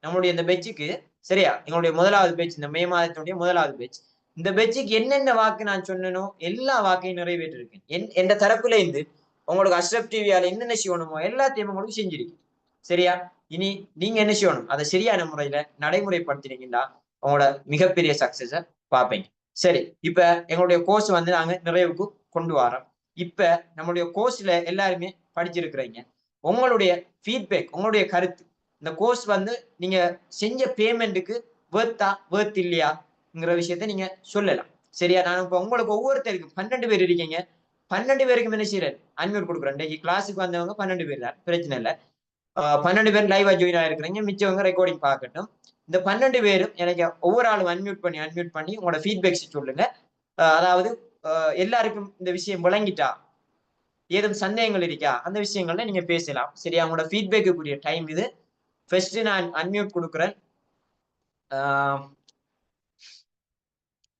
நம்மளுடைய இந்த பெட்சுக்கு சரியா எங்களுடைய முதலாவது பேட்ச் இந்த மே மாதத்தினுடைய முதலாவது பேட்ச் இந்த பெட்சுக்கு என்னென்ன வாக்கு நான் சொன்னனோ எல்லா வாக்கையும் நிறைவேற்றிருக்கேன் எந்த தரப்புல இருந்து உங்களுக்கு அஷ்ரப் டிவியால என்னென்ன செய்யணுமோ எல்லாத்தையும் உங்களுக்கு செஞ்சிருக்கேன் சரியா இனி நீங்க என்ன செய்யணும் அதை சரியான முறையில நடைமுறைப்படுத்தினீங்கன்னா உங்களோட மிகப்பெரிய சக்சஸ பார்ப்பீங்க சரி இப்ப எங்களுடைய கோர்ஸ் வந்து நாங்க நிறைவுக்கு கொண்டு வரோம் இப்ப நம்மளுடைய கோர்ஸ்ல எல்லாருமே படிச்சிருக்கிறீங்க உங்களுடைய ஃபீட்பேக் உங்களுடைய கருத்து இந்த கோர்ஸ் வந்து நீங்க செஞ்ச பேமெண்ட்டுக்கு வேர்த் இல்லையாங்கிற விஷயத்த நீங்க சொல்லலாம் சரியா நான் இப்ப உங்களுக்கு ஒவ்வொருத்தருக்கும் 12 பேர் இருக்கீங்க 12 பேருக்கு என்ன செய்யறேன் அன்மியூட் கொடுக்குறேன் இன்னைக்கு கிளாஸுக்கு வந்தவங்க 12 பேர் தான் பிரச்சனை இல்லை 12 பேர் லைவா ஜாயின் ஆயிருக்கிறீங்க மிச்சவங்க ரெக்கார்டிங் பார்க்கட்டும் இந்த 12 பேரும் எனக்கு ஒவ்வொரு ஆளும் அன்மியூட் பண்ணி உங்களோட ஃபீட்பேக்ஸ் சொல்லுங்க அதாவது எல்லாருக்கும் இந்த விஷயம் விளங்கிட்டா ஏதும் சந்தேகங்கள் இருக்கா அந்த விஷயங்கள்ல நீங்க பேசலாம் சரியா உங்களோட ஃபீட்பேக்குரிய டைம் இது ஃபர்ஸ்ட் நான் அன்மியூட் கொடுக்குறேன்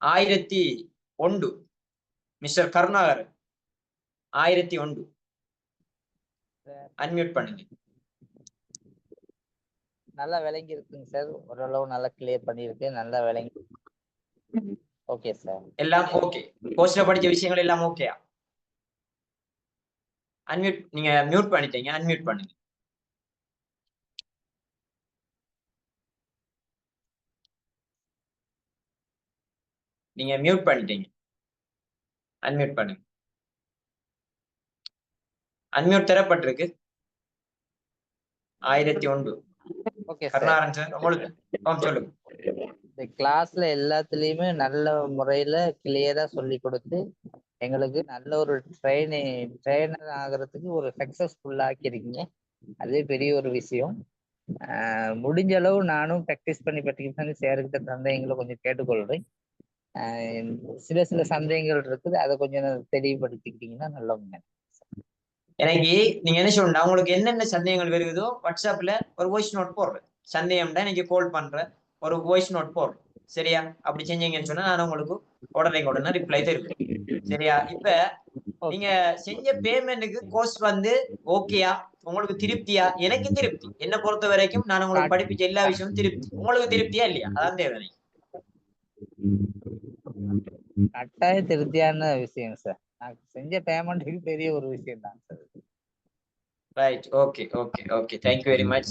1001 மிஸ்டர் கருணாகர் 1001 அன்மியூட் பண்ணுங்க நல்லா விளங்கி இருக்குங்க சார் ஓரளவு நல்லா கிளியர் பண்ணிருக்கு நல்லா விளங்கி ஓகே சார் எல்லாம் ஓகே கோர்ஸ்ல படிச்ச விஷயங்கள் எல்லாம் ஓகேயா அன்மியூட் நீங்க மியூட் பண்ணிட்டீங்க அன்மியூட் பண்ணுங்க நீங்க மியூட் பண்ணிட்டீங்க அன்மியூட் பண்ணுங்க அன்மியூட் தரப்பட்டிருக்கு 1001 ஓகே கருணாகரன் சார் உங்களுக்கு சொல்லுங்க இந்த கிளாஸ்ல எல்லாத்துலயுமே நல்ல முறையில கிளியரா சொல்லி கொடுத்து எங்களுக்கு நல்ல ஒரு ட்ரெயினர் ஆகிறதுக்கு ஒரு சக்சஸ்ஃபுல்லா ஆக்கிருக்கீங்க அதே பெரிய ஒரு விஷயம் முடிஞ்ச அளவு நானும் ப்ராக்டிஸ் பண்ணி சேருக்கிட்ட சந்தேகங்களை கொஞ்சம் கேட்டுக்கொள்றேன் சில சந்தேகங்கள் இருக்குது அதை கொஞ்சம் தெளிவுபடுத்திக்கிட்டீங்கன்னா நல்லவங்க எனக்கு நீங்க என்ன சொல்லணும் உங்களுக்கு என்னென்ன சந்தேகங்கள் வருகுதோ வாட்ஸ்அப்ல ஒரு வாய்ஸ் நோட் போடுறேன் சந்தேகம்னா எனக்கு கால் பண்றேன் ஒரு வாய்ஸ் நோட் போடுறேன் சரியா அப்படி செஞ்சீங்கன்னு சொன்னா நான் உங்களுக்கு உடனே ரிப்ளை தருவேன் சரியா இப்ப நீங்க செஞ்ச பேமெண்ட்டுக்கு கோர்ஸ் வந்து ஓகேயா உங்களுக்கு திருப்தியா எனக்கு திருப்தி என்ன பொறுத்த வரைக்கும் நான் உங்களுக்கு படிப்பிச்ச எல்லா விஷயமும் திருப்தி உங்களுக்கு திருப்தியா இல்லையா அதான் தேவை கட்டாய திருப்தியான விஷயம் சார் நான் செஞ்ச பேமெண்ட்டுக்கு பெரிய ஒரு விஷயம் தான் sir right okay thank you very much